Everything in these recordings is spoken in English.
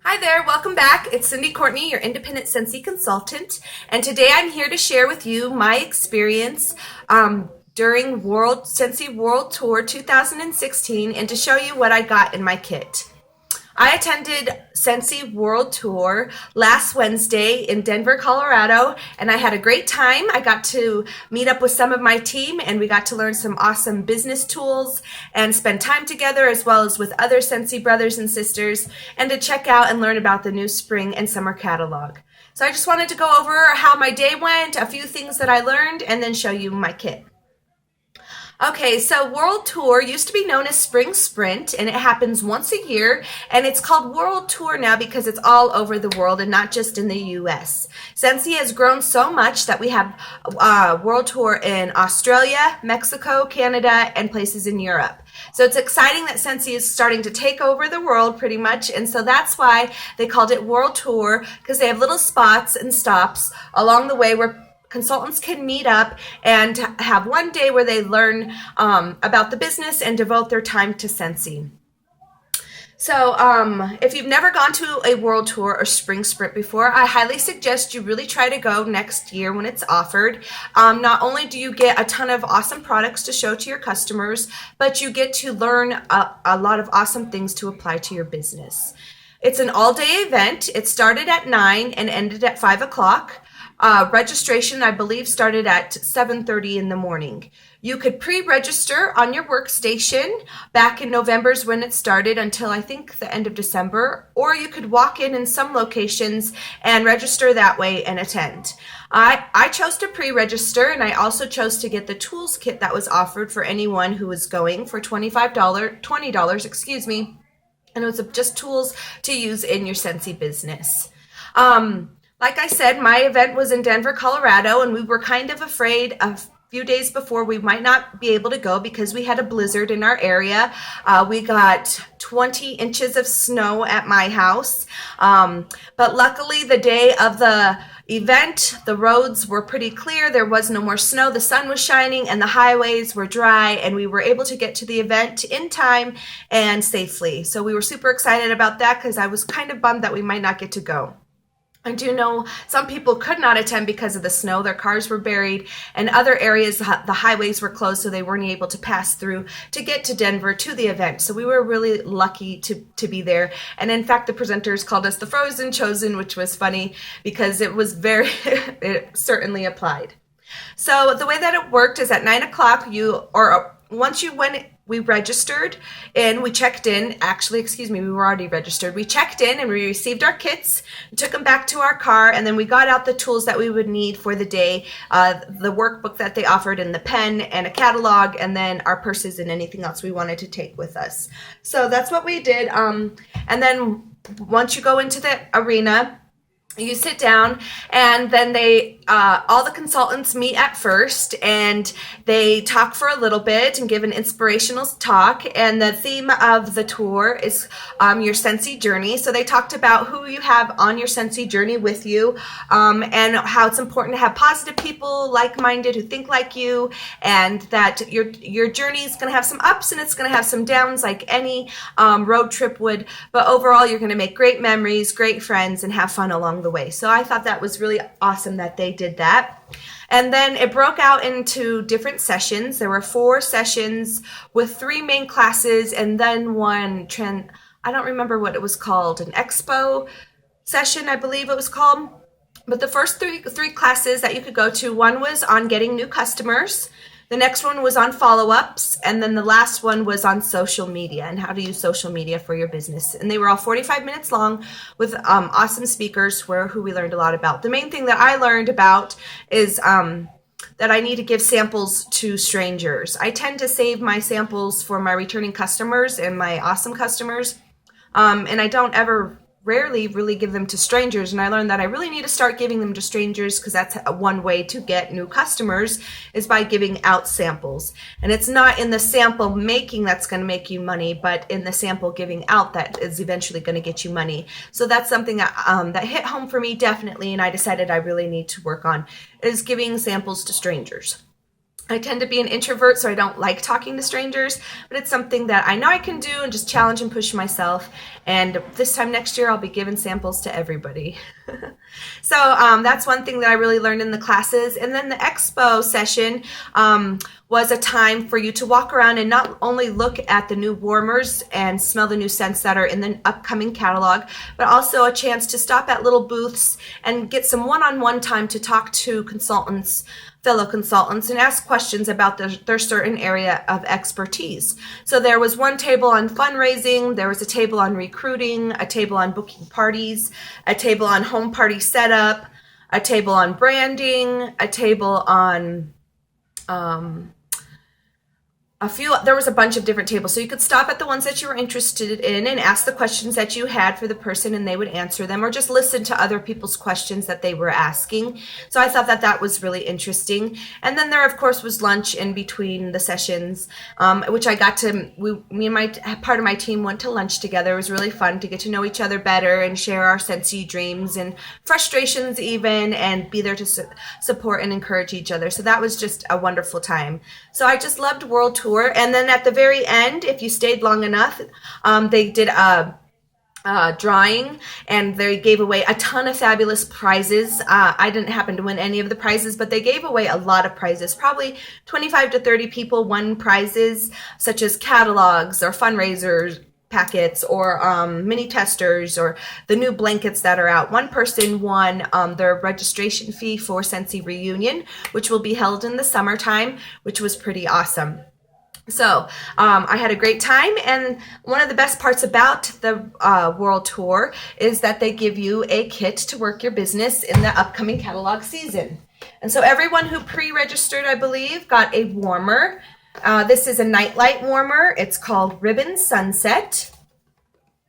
Hi there, welcome back. It's Cindy Courtney, your independent Scentsy consultant, and today I'm here to share with you my experience during Scentsy World Tour 2016 and to show you what I got in my kit. I attended Scentsy World Tour last Wednesday in Denver, Colorado, and I had a great time. I got to meet up with some of my team, and we got to learn some awesome business tools and spend time together, as well as with other Scentsy brothers and sisters, and to check out and learn about the new spring and summer catalog. So I just wanted to go over how my day went, a few things that I learned, and then show you my kit. Okay, so World Tour used to be known as Spring Sprint, and it happens once a year, and it's called World Tour now because it's all over the world and not just in the U.S. Scentsy has grown so much that we have World Tour in Australia, Mexico, Canada, and places in Europe. So it's exciting that Scentsy is starting to take over the world pretty much, and so that's why they called it World Tour, because they have little spots and stops along the way where consultants can meet up and have one day where they learn about the business and devote their time to Scentsy. So if you've never gone to a World Tour or Spring Sprint before, I highly suggest you really try to go next year when it's offered. Not only do you get a ton of awesome products to show to your customers, but you get to learn a lot of awesome things to apply to your business. It's an all-day event. It started at 9 and ended at 5 o'clock. Registration, I believe, started at 7:30 in the morning. You could pre-register on your workstation. Back in November's when it started until I think the end of December, or you could walk in some locations and register that way and attend. I chose to pre-register, and I also chose to get the tools kit that was offered for anyone who was going for $20, excuse me, and it was just tools to use in your Scentsy business. Like I said, my event was in Denver, Colorado, and we were kind of afraid a few days before we might not be able to go because we had a blizzard in our area. We got 20 inches of snow at my house, but luckily the day of the event, the roads were pretty clear. There was no more snow. The sun was shining and the highways were dry, and we were able to get to the event in time and safely. So we were super excited about that because I was kind of bummed that we might not get to go. I do know some people could not attend because of the snow. Their cars were buried, and other areas, the highways were closed, so they weren't able to pass through to get to Denver to the event. So we were really lucky to be there. And in fact, the presenters called us the Frozen Chosen, which was funny because it was it certainly applied. So the way that it worked is at 9 o'clock, once you went, we registered and we checked in. Actually, excuse me, we were already registered. We checked in and we received our kits, took them back to our car, and then we got out the tools that we would need for the day, the workbook that they offered, and the pen and a catalog, and then our purses and anything else we wanted to take with us. So that's what we did. And then once you go into the arena, you sit down, and then all the consultants meet at first, and they talk for a little bit and give an inspirational talk. And the theme of the tour is your Scentsy journey. So they talked about who you have on your Scentsy journey with you, and how it's important to have positive people, like-minded, who think like you, and that your journey is going to have some ups and it's going to have some downs, like any road trip would. But overall, you're going to make great memories, great friends, and have fun along the way. So I thought that was really awesome that they did that. And then it broke out into different sessions. There were 4 sessions with 3 main classes, and then one I don't remember what it was called, an expo session, I believe it was called. But the first three classes that you could go to, one was on getting new customers. The next one was on follow-ups, and then the last one was on social media and how to use social media for your business. And they were all 45 minutes long with awesome speakers who we learned a lot about. The main thing that I learned about is that I need to give samples to strangers. I tend to save my samples for my returning customers and my awesome customers, and I don't rarely really give them to strangers. And I learned that I really need to start giving them to strangers, because that's one way to get new customers, is by giving out samples. And it's not in the sample making that's going to make you money, but in the sample giving out that is eventually going to get you money. So that's something that hit home for me definitely, and I decided I really need to work on, is giving samples to strangers. I tend to be an introvert, so I don't like talking to strangers, but it's something that I know I can do and just challenge and push myself. And this time next year, I'll be giving samples to everybody. So that's one thing that I really learned in the classes. And then the expo session was a time for you to walk around and not only look at the new warmers and smell the new scents that are in the upcoming catalog, but also a chance to stop at little booths and get some one-on-one time to talk to consultants, fellow consultants, and ask questions about their certain area of expertise. So there was one table on fundraising, there was a table on recruiting, a table on booking parties, a table on home party setup, a table on branding, a table on there was a bunch of different tables. So you could stop at the ones that you were interested in and ask the questions that you had for the person, and they would answer them, or just listen to other people's questions that they were asking. So I thought that that was really interesting. And then there, of course, was lunch in between the sessions, which I got to, me and my part of my team went to lunch together. It was really fun to get to know each other better and share our Scentsy dreams and frustrations even, and be there to support and encourage each other. So that was just a wonderful time. So I just loved World Tour. And then at the very end, if you stayed long enough, they did a drawing, and they gave away a ton of fabulous prizes. I didn't happen to win any of the prizes, but they gave away a lot of prizes. Probably 25 to 30 people won prizes, such as catalogs or fundraisers packets, or mini testers, or the new blankets that are out. One person won their registration fee for Scentsy Reunion, which will be held in the summertime, which was pretty awesome. So I had a great time, and one of the best parts about the World Tour is that they give you a kit to work your business in the upcoming catalog season. And so everyone who pre-registered, I believe, got a warmer. This is a nightlight warmer. It's called Ribbon Sunset.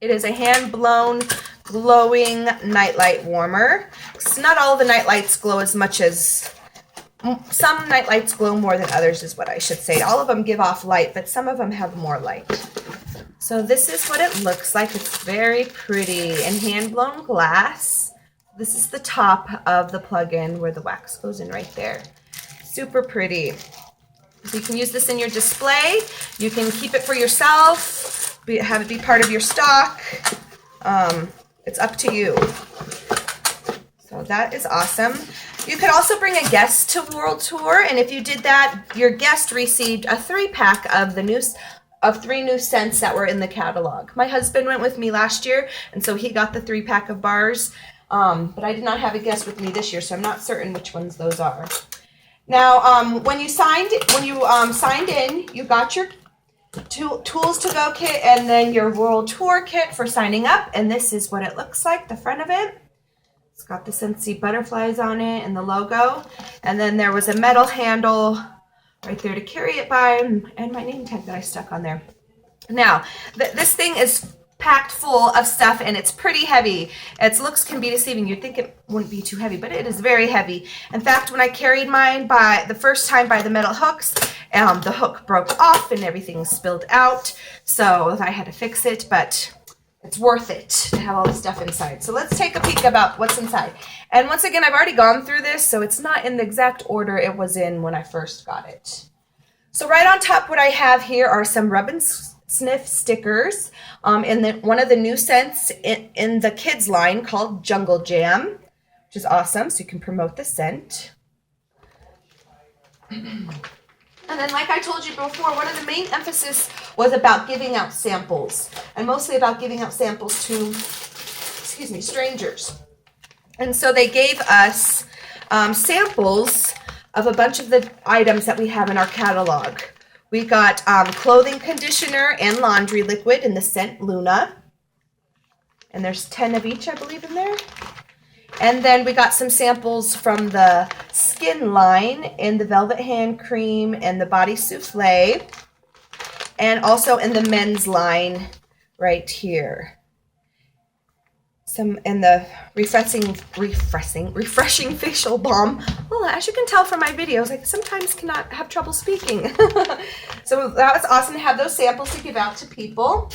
It is a hand-blown, glowing nightlight warmer. Not all the nightlights glow as much as some nightlights glow more than others, is what I should say. All of them give off light, but some of them have more light. So this is what it looks like. It's very pretty and hand-blown glass. This is the top of the plug-in where the wax goes in right there. Super pretty. So you can use this in your display. You can keep it for yourself, have it be part of your stock. It's up to you. So that is awesome. You could also bring a guest to World Tour, and if you did that, your guest received a 3-pack of 3 new scents that were in the catalog. My husband went with me last year, and so he got the 3-pack of bars, but I did not have a guest with me this year, so I'm not certain which ones those are. Now, when you signed in, you got your tools to go kit and then your World Tour kit for signing up, and this is what it looks like, the front of it. It's got the Scentsy butterflies on it and the logo. And then there was a metal handle right there to carry it by, and my name tag that I stuck on there. Now, this thing is packed full of stuff, and it's pretty heavy. Its looks can be deceiving. You'd think it wouldn't be too heavy, but it is very heavy. In fact, when I carried mine the first time by the metal hooks, the hook broke off and everything spilled out. So I had to fix it, but it's worth it to have all this stuff inside. So let's take a peek about what's inside. And once again, I've already gone through this, so it's not in the exact order it was in when I first got it. So right on top, what I have here are some rub and sniff stickers in one of the new scents in the kids line called Jungle Jam, which is awesome, so you can promote the scent. And then, like I told you before, one of the main emphasis was about giving out samples, and mostly about giving out samples to, strangers. And so they gave us samples of a bunch of the items that we have in our catalog. We got clothing conditioner and laundry liquid in the scent Luna. And there's 10 of each, I believe, in there. And then we got some samples from the skin line in the Velvet Hand Cream and the Body Souffle. And also in the men's line right here. Some in the refreshing facial balm. Well, as you can tell from my videos, I sometimes cannot have trouble speaking. So that was awesome to have those samples to give out to people.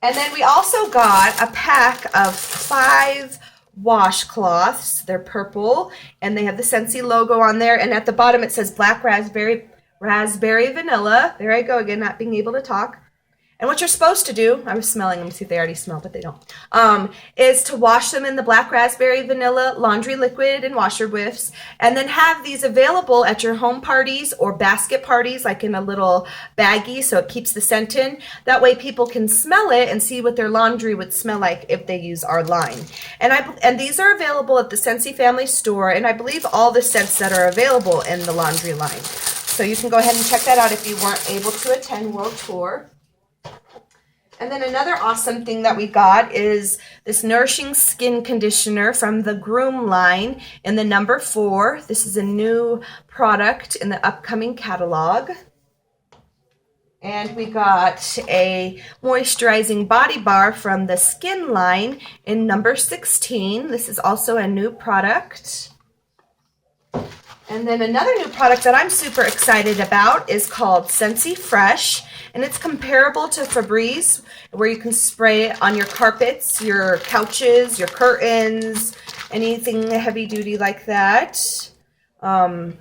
And then we also got a pack of 5 washcloths. They're purple, and they have the Scentsy logo on there. And at the bottom, it says black raspberry vanilla. There I go again, not being able to talk. And what you're supposed to do, I was smelling them, see if they already smell, but they don't, is to wash them in the black raspberry vanilla laundry liquid and washer whiffs, and then have these available at your home parties or basket parties, like in a little baggie, so it keeps the scent in. That way people can smell it and see what their laundry would smell like if they use our line. And these are available at the Scentsy Family Store, and I believe all the scents that are available in the laundry line. So you can go ahead and check that out if you weren't able to attend World Tour. And then another awesome thing that we got is this Nourishing Skin Conditioner from the Groom line in the number 4. This is a new product in the upcoming catalog. And we got a moisturizing body bar from the Skin line in number 16. This is also a new product. And then another new product that I'm super excited about is called Scentsy Fresh. And it's comparable to Febreze, where you can spray it on your carpets, your couches, your curtains, anything heavy duty like that. And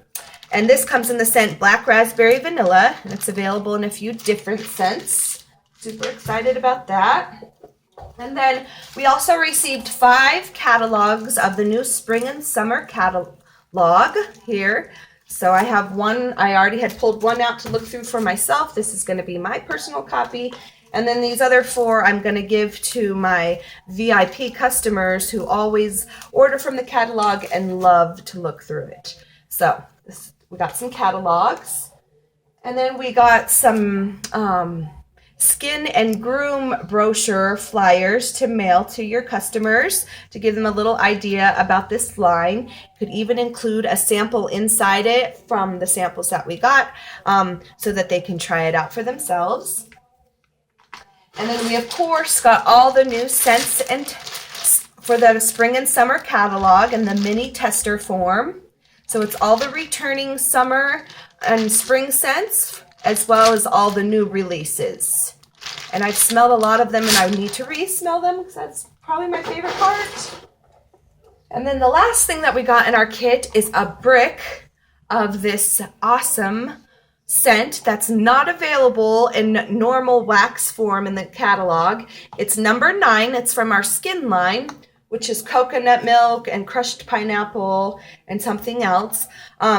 this comes in the scent Black Raspberry Vanilla, and it's available in a few different scents. Super excited about that. And then we also received 5 catalogs of the new spring and summer catalog here. So I have one, I already had pulled one out to look through for myself. This is going to be my personal copy. And then these other 4 I'm going to give to my VIP customers who always order from the catalog and love to look through it. So we got some catalogs. And then we got some Skin and Groom brochure flyers to mail to your customers to give them a little idea about this line. Could even include a sample inside it from the samples that we got, so that they can try it out for themselves. And then we, of course, got all the new scents and for the spring and summer catalog in the mini tester form. So it's all the returning summer and spring scents, as well as all the new releases. And I've smelled a lot of them, and I need to re-smell them because that's probably my favorite part. And then the last thing that we got in our kit is a brick of this awesome scent that's not available in normal wax form in the catalog. It's number 9. It's from our Skin line, which is coconut milk and crushed pineapple and something else.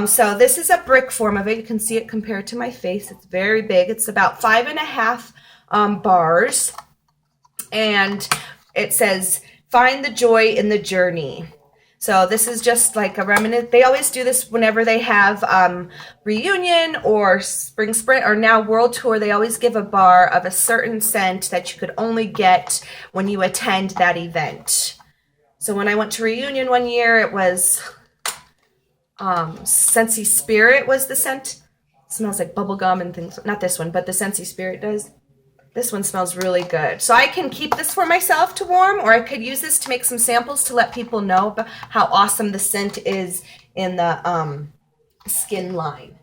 So this is a brick form of it. You can see it compared to my face. It's very big. It's about 5.5 bars. And it says, find the joy in the journey. So this is just like a remnant. They always do this whenever they have reunion or spring sprint or now World Tour. They always give a bar of a certain scent that you could only get when you attend that event. So when I went to reunion one year, it was Scentsy Spirit was the scent. It smells like bubble gum and things. Not this one, but the Scentsy Spirit does. This one smells really good. So I can keep this for myself to warm, or I could use this to make some samples to let people know about how awesome the scent is in the Skin line.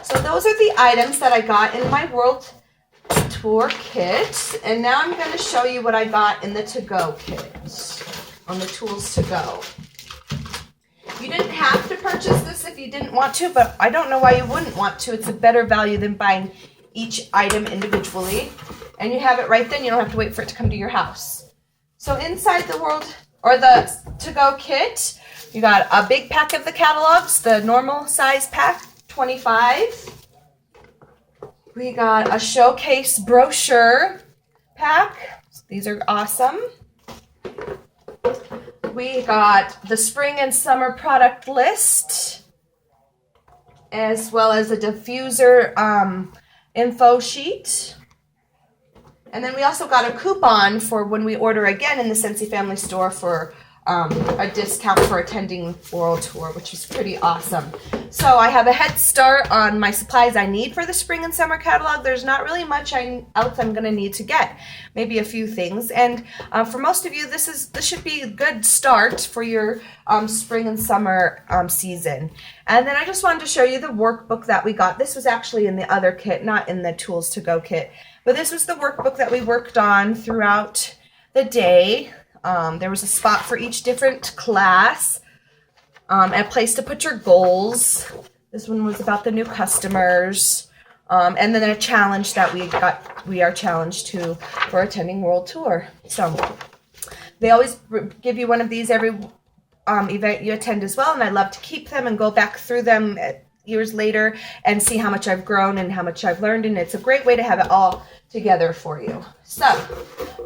So those are the items that I got in my World Tour kit. And now I'm going to show you what I got in the to-go kit on the tools to go. You didn't have to purchase this if you didn't want to, but I don't know why you wouldn't want to. It's a better value than buying each item individually. And you have it right then. You don't have to wait for it to come to your house. So inside the the to-go kit, you got a big pack of the catalogs, the normal size pack, 25. We got a showcase brochure pack. These are awesome. We got the spring and summer product list, as well as a diffuser info sheet. And then we also got a coupon for when we order again in the Scentsy Family Store for a discount for attending World Tour, which is pretty awesome. So I have a head start on my supplies I need for the spring and summer catalog. There's not really much else I'm going to need to get. Maybe a few things. And for most of you, this should be a good start for your spring and summer season. And then I just wanted to show you the workbook that we got. This was actually in the other kit, not in the Tools to Go kit. But this was the workbook that we worked on throughout the day. There was a spot for each different class, and a place to put your goals. This one was about the new customers. And then a challenge that we are challenged to for attending World Tour. So they always give you one of these every event you attend as well, and I love to keep them and go back through them years later and see how much I've grown and how much I've learned, and it's a great way to have it all together for you. So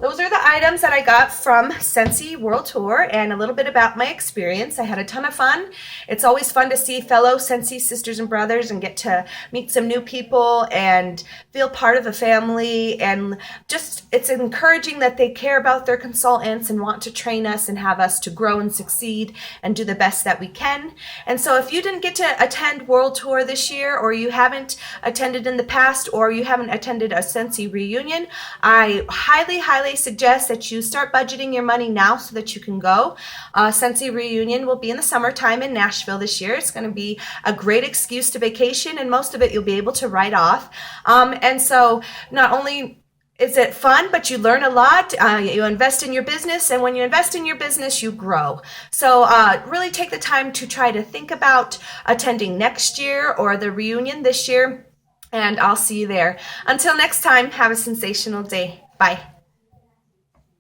those are the items that I got from Scentsy World Tour and a little bit about my experience. I had a ton of fun. It's always fun to see fellow Scentsy sisters and brothers and get to meet some new people and feel part of a family, and just it's encouraging that they care about their consultants and want to train us and have us to grow and succeed and do the best that we can. And so if you didn't get to attend World Tour this year, or you haven't attended in the past, or you haven't attended a Scentsy reunion, I highly suggest that you start budgeting your money now so that you can go. Scentsy reunion will be in the summertime in Nashville this year. It's going to be a great excuse to vacation, and most of it you'll be able to write off. And so not only is it fun, but you learn a lot. You invest in your business, and when you invest in your business, you grow. So really take the time to try to think about attending next year or the reunion this year, and I'll see you there. Until next time, have a sensational day. Bye.